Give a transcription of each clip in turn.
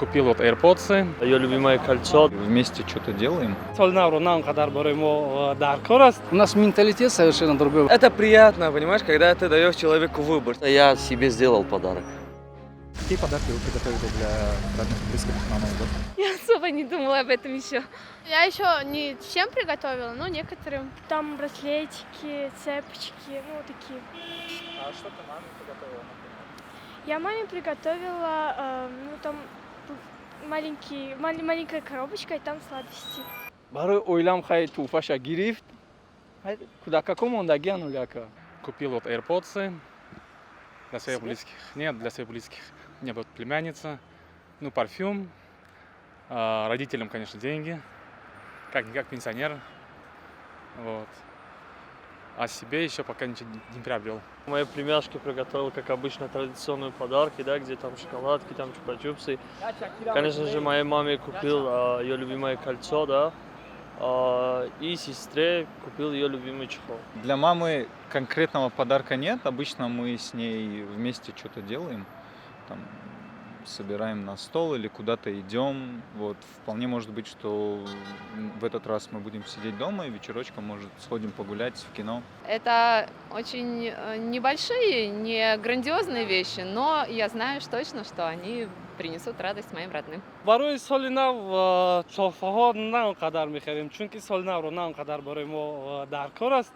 Купил вот AirPods. Ее любимое кольцо. Вместе что-то делаем. У нас менталитет совершенно другой. Это приятно, понимаешь, когда ты даешь человеку выбор. Я себе сделал подарок. Какие подарки вы приготовили для родных и близких на Новый год? Я особо не думала об этом еще. Я еще не всем приготовила, но некоторым. Там браслетики, цепочки, ну вот такие. А что ты маме приготовила, например? Я маме приготовила, ну там маленькая коробочка, и там сладости. Барой ойлам хай туфаша гирифт. Кудака мондагӣ ануляка. Купил вот AirPods для своих близких. Нет, для своих близких. У меня будет племянница. Ну, парфюм. Родителям, конечно, деньги. Как пенсионер. Вот. А себе еще пока ничего не приобрел. Моей племяшке приготовил, как обычно, традиционные подарки, да, где там шоколадки, там чупа-чупсы. Конечно же, моей маме купил ее любимое кольцо, да, и сестре купил ее любимый чехол. Для мамы конкретного подарка нет. Обычно мы с ней вместе что-то делаем. Там, собираем на стол или куда-то идем. Вот. Вполне может быть, что в этот раз мы будем сидеть дома и вечерочком, может, сходим погулять в кино. Это очень небольшие, не грандиозные вещи, но я знаю точно, что они принесут радость моим родным. барои соли нав чофаҳо на он қадар мехарем, чунки соли навро на он қадар барои мо даркор аст.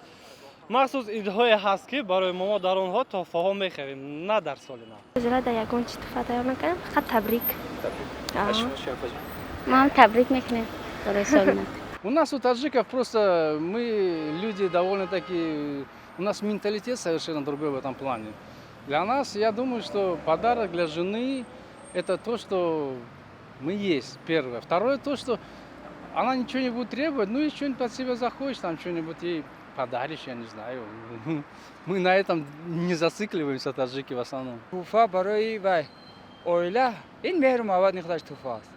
махсус идҳое ҳаст ки барои мо дар онҳо тоҳфаҳо мехарем, на дар соли нав. Зрада ягон чӣ туфа тайёр накардам, фақат табрик. Мам, табрик мекунем барои соли нав. У нас у таджиков просто мы люди довольно-таки, у нас менталитет совершенно другой в этом плане. Для нас, я думаю, что подарок для жены это то, что мы есть, первое. Второе, то, что она ничего не будет требовать, ну и что-нибудь от себя захочешь, там что-нибудь ей подаришь, я не знаю. Мы на этом не зацикливаемся, таджики в основном. Туфа барои вай ойла ин меҳрумавад нихдаш туфааст.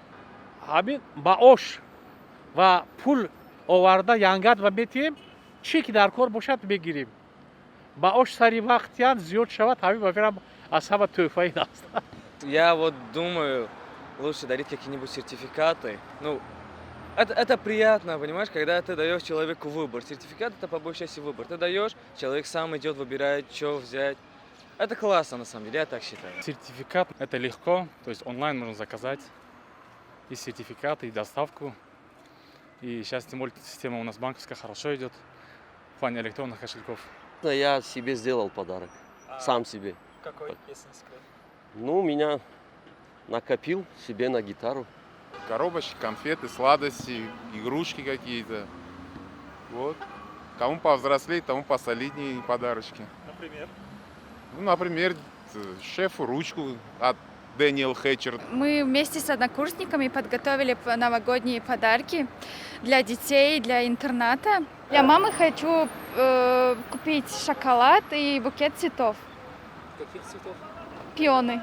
ҳамин ба ош ва пул оварда янгад ва метием чӣ ки дар кор бошад мегирем. Ба ош сари вақтиян зиёд шавад, ҳамин бафирам аз ҳама тӯҳфаи аст. Я вот думаю, лучше дарить какие-нибудь сертификаты. Ну, это приятно, понимаешь, когда ты даешь человеку выбор. Сертификат это по большей части выбор. Ты даешь, человек сам идет, выбирает, что взять. Это классно на самом деле, я так считаю. Сертификат это легко. То есть онлайн можно заказать и сертификаты, и доставку. И сейчас тем более система у нас банковская хорошо идет в плане электронных кошельков. Я себе сделал подарок, сам себе. Какой, если не секрет? Ну, меня накопил себе на гитару. Коробочки, конфеты, сладости, игрушки какие-то. Вот. Кому повзрослее, тому посолиднее подарочки. Например? Ну, например, шефу ручку от Дэниел Хэтчер. Мы вместе с однокурсниками подготовили новогодние подарки для детей, для интерната. Для мамы хочу купить шоколад и букет цветов. Каких цветов? Пионы.